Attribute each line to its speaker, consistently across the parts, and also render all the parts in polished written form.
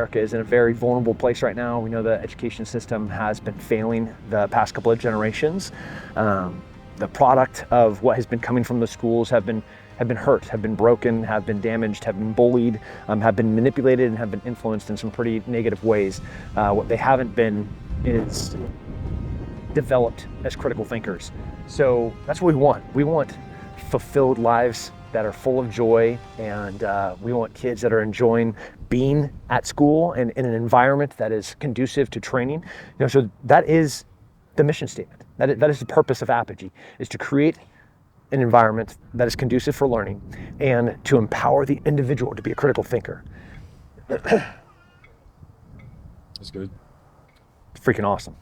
Speaker 1: America is in a very vulnerable place right now. We know the education system has been failing the past couple of generations. The product of what has been coming from the schools have been hurt, have been broken, have been damaged, have been bullied, have been manipulated, and have been influenced in some pretty negative ways. What they haven't been is developed as critical thinkers. So that's what we want. We want fulfilled lives that are full of joy, and we want kids that are enjoying being at school and in an environment that is conducive to training. So that is the mission statement. That is the purpose of Apogee, is to create an environment that is conducive for learning and to empower the individual to be a critical thinker.
Speaker 2: That's good.
Speaker 1: It's freaking awesome.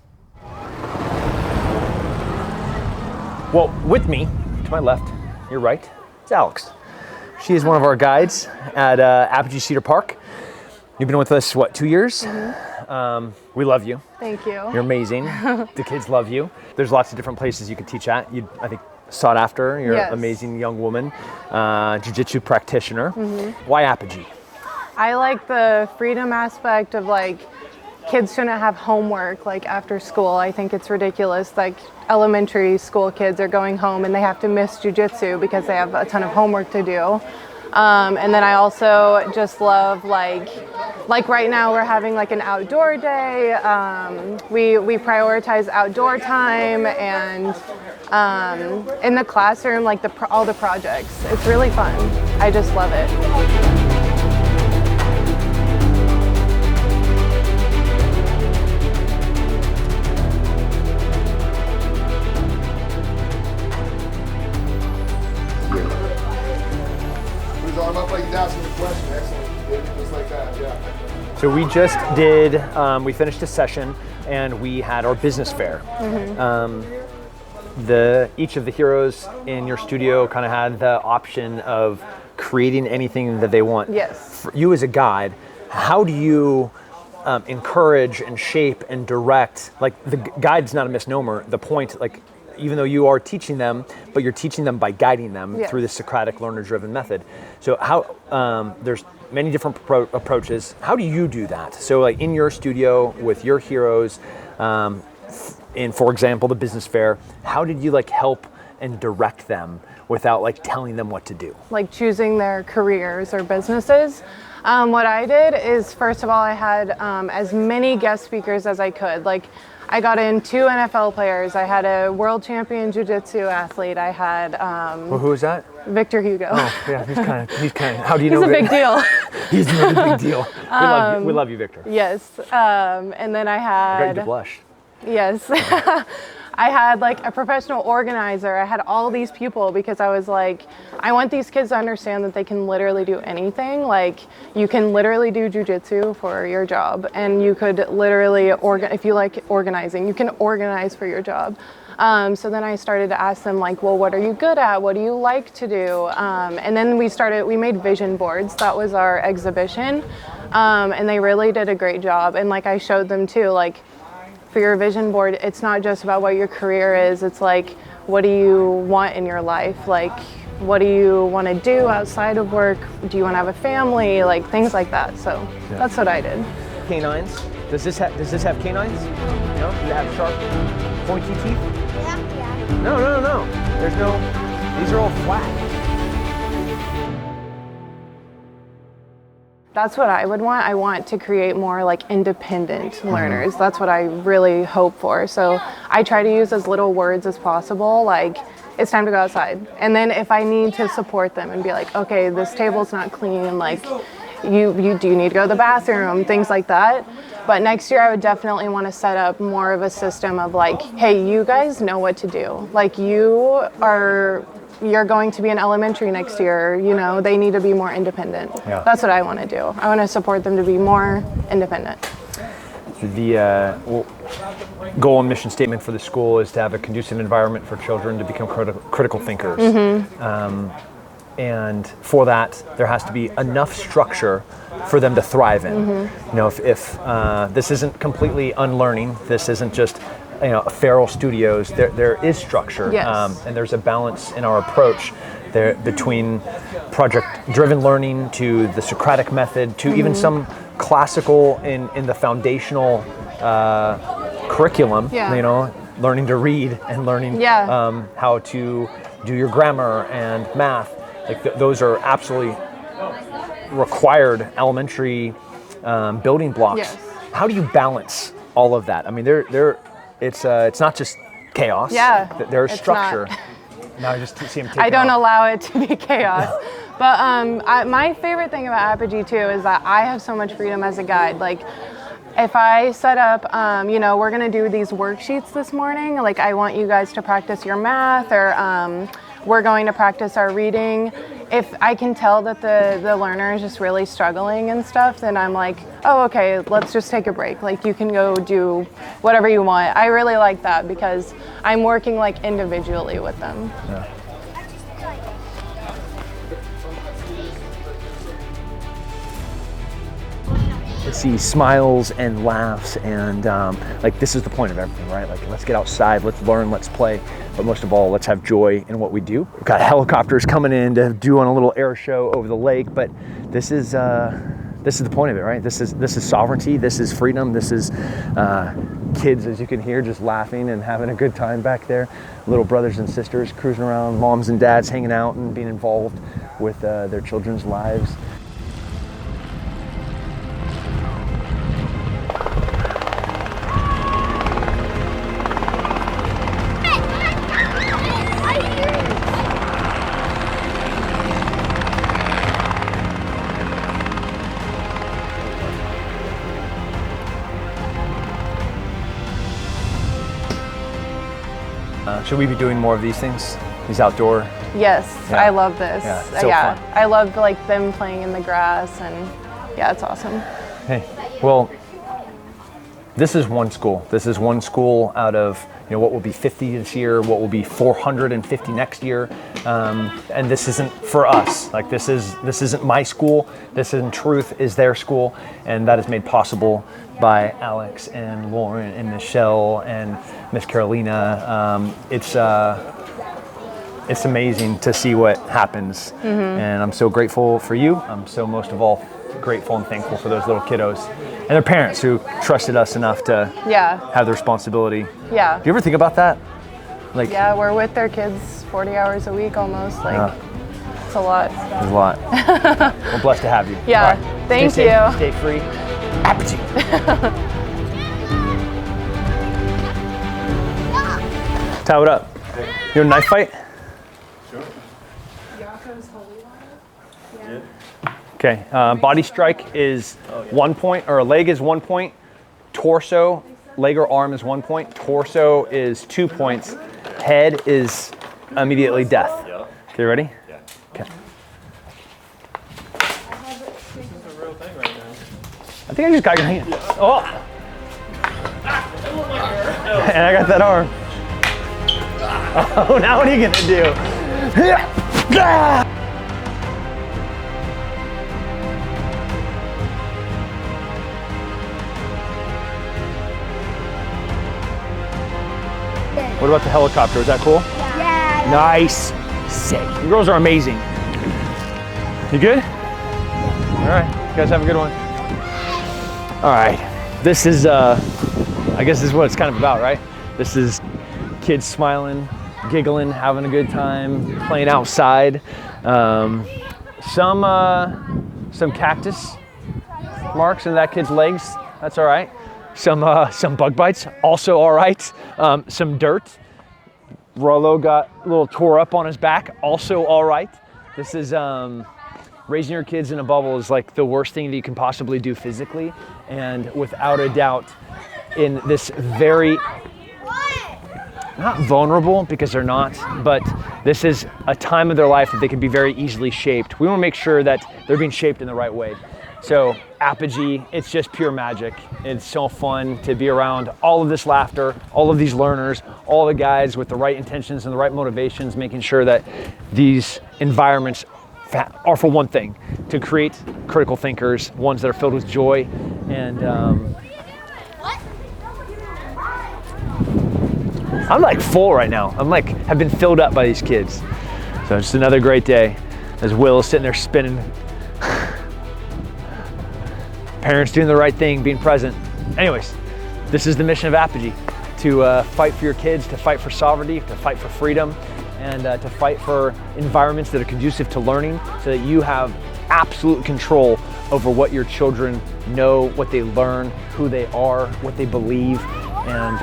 Speaker 1: Well, with me, to my left, your right, is Alex. She is one of our guides at Apogee Cedar Park. You've been with us, what, 2 years? Mm-hmm. We love you.
Speaker 3: Thank you.
Speaker 1: You're amazing. The kids love you. There's lots of different places you could teach at. You, I think, sought after. You're
Speaker 3: Yes.
Speaker 1: an amazing young woman, jiu-jitsu practitioner. Mm-hmm. Why Apogee?
Speaker 3: I like the freedom aspect of like kids shouldn't have homework like after school. I think it's ridiculous. Like elementary school kids are going home and they have to miss jiu-jitsu because they have a ton of homework to do. And then I also just love like right now we're having like an outdoor day. We prioritize outdoor time, and in the classroom, like all the projects. It's really fun. I just love it.
Speaker 2: Arm up like he's asking a question. Excellent. Just like that, yeah.
Speaker 1: So we just did, we finished a session and we had our business fair. Mm-hmm. Each of the heroes in your studio kind of had the option of creating anything that they want.
Speaker 3: Yes.
Speaker 1: For you as a guide, how do you encourage and shape and direct, like the guide's not a misnomer, the point, like even though you are teaching them, but you're teaching them by guiding them
Speaker 3: Yes.
Speaker 1: through the Socratic learner-driven method. So how, there's many different approaches. How do you do that? So like in your studio with your heroes, in, for example, the business fair, how did you like help and direct them without like telling them what to do?
Speaker 3: Like choosing their careers or businesses. What I did is, first of all, I had as many guest speakers as I could. Like I got in 2 NFL players. I had a world champion jiu-jitsu athlete. I had
Speaker 1: Well, who is that?
Speaker 3: Victor Hugo.
Speaker 1: Oh, yeah, he's kind of, how do you
Speaker 3: He's
Speaker 1: know?
Speaker 3: a big deal.
Speaker 1: He's a really big deal. We love you, Victor.
Speaker 3: Yes. And then I
Speaker 1: I got you
Speaker 3: had,
Speaker 1: to blush.
Speaker 3: yes. I had like a professional organizer. I had all these people because I was like, I want these kids to understand that they can literally do anything. Like you can literally do jujitsu for your job, and you could literally, if you like organizing, you can organize for your job. So then I started to ask them like, well, what are you good at? What do you like to do? And then we made vision boards. That was our exhibition. And they really did a great job. And like I showed them too, like, for your vision board, it's not just about what your career is. It's like, what do you want in your life? Like, what do you want to do outside of work? Do you want to have a family? Like things like that. So that's what I did.
Speaker 1: Canines. Does this have canines? No? Does it have sharp, pointy teeth?
Speaker 4: Yeah.
Speaker 1: No. There's no. These are all flat.
Speaker 3: That's what I would want. I want to create more like independent learners. That's what I really hope for. So I try to use as little words as possible, like it's time to go outside. And then if I need to support them and be like, okay, this table's not clean, like you do need to go to the bathroom, things like that. But next year I would definitely want to set up more of a system of like, hey, you guys know what to do. Like you're going to be in elementary next year, you know, they need to be more independent.
Speaker 1: Yeah.
Speaker 3: That's what I want to do. I want to support them to be more independent.
Speaker 1: The goal and mission statement for the school is to have a conducive environment for children to become critical thinkers. Mm-hmm. And for that, there has to be enough structure for them to thrive in. Mm-hmm. You know, if this isn't completely unlearning, this isn't just feral studios, there is structure.
Speaker 3: Yes.
Speaker 1: And there's a balance in our approach there between project-driven learning to the Socratic method to even some classical in the foundational curriculum,
Speaker 3: Yeah.
Speaker 1: you know, learning to read and learning how to do your grammar and math. Like those are absolutely required elementary building blocks.
Speaker 3: Yes.
Speaker 1: How do you balance all of that? I mean, it's not just chaos.
Speaker 3: Yeah,
Speaker 1: There's
Speaker 3: it's
Speaker 1: structure.
Speaker 3: not.
Speaker 1: Now I just see him taking
Speaker 3: I don't
Speaker 1: off.
Speaker 3: allow it to be chaos. But my favorite thing about Apogee too is that I have so much freedom as a guide. Like, if I set up, you know, we're gonna do these worksheets this morning, like I want you guys to practice your math, or we're going to practice our reading. If I can tell that the learner is just really struggling and stuff, then I'm like, oh, okay, let's just take a break. Like, you can go do whatever you want. I really like that because I'm working like individually with them.
Speaker 1: Yeah. See smiles and laughs, and like this is the point of everything, right? Like, let's get outside, let's learn, let's play, but most of all, let's have joy in what we do. We've got helicopters coming in to do on a little air show over the lake, but this is the point of it, right? This is sovereignty, this is freedom, this is kids, as you can hear, just laughing and having a good time back there. Little brothers and sisters cruising around, moms and dads hanging out and being involved with their children's lives. Should we be doing more of these things? These outdoor?
Speaker 3: Yes,
Speaker 1: Yeah.
Speaker 3: I love this.
Speaker 1: Yeah, it's so fun.
Speaker 3: I love like them playing in the grass, and yeah, it's awesome.
Speaker 1: Hey, well, this is one school. This is one school out of, you know, what will be 50 this year, what will be 450 next year, and this isn't for us. Like, this isn't my school. This, in truth, is their school, and that is made possible by Alex and Lauren and Michelle and Miss Carolina. It's amazing to see what happens, and I'm so grateful for you. I'm so, most of all, grateful and thankful for those little kiddos and their parents who trusted us enough to have the responsibility.
Speaker 3: Yeah.
Speaker 1: Do you ever think about that? Like,
Speaker 3: Yeah, we're with their kids 40 hours a week almost. Like, it's a lot.
Speaker 1: there's a lot. We're blessed to have you.
Speaker 3: Yeah,
Speaker 1: All right.
Speaker 3: thank
Speaker 1: Stay safe,
Speaker 3: you.
Speaker 1: Stay free. Apogee. Ty, what up? You want a knife fight? Okay, body strike is 1 point, or a leg is 1 point. Torso, leg or arm is 1 point. Torso is 2 points. Head is immediately death. Okay, ready?
Speaker 4: Yeah.
Speaker 1: Okay.
Speaker 4: This is a real thing right now.
Speaker 1: I think I just got your hand. Oh! And I got that arm. Oh, now what are you gonna do? What about the helicopter? Is that cool?
Speaker 5: Yeah.
Speaker 1: Nice. Sick. You girls are amazing. You good? All right. You guys have a good one. All right. This is, I guess this is what it's kind of about, right? This is kids smiling, giggling, having a good time, playing outside. Some cactus marks in that kid's legs. That's all right. Some bug bites, also all right. Some dirt. Rollo got a little tore up on his back, also all right. This is, raising your kids in a bubble is like the worst thing that you can possibly do physically. And without a doubt, in this very, not vulnerable because they're not, but this is a time of their life that they can be very easily shaped. We want to make sure that they're being shaped in the right way. So Apogee, it's just pure magic. It's so fun to be around all of this laughter, all of these learners, all the guys with the right intentions and the right motivations, making sure that these environments are, for one thing, to create critical thinkers, ones that are filled with joy. And I'm like full right now. I'm like, have been filled up by these kids. So just another great day as Will is sitting there spinning parents doing the right thing, being present. Anyways, this is the mission of Apogee, to fight for your kids, to fight for sovereignty, to fight for freedom, and to fight for environments that are conducive to learning so that you have absolute control over what your children know, what they learn, who they are, what they believe, and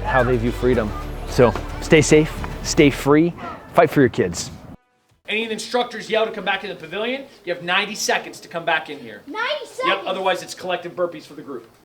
Speaker 1: how they view freedom. So stay safe, stay free, fight for your kids.
Speaker 5: Any of the instructors yell to come back in the pavilion, you have 90 seconds to come back in here.
Speaker 6: 90 seconds?
Speaker 5: Yep, otherwise it's collective burpees for the group.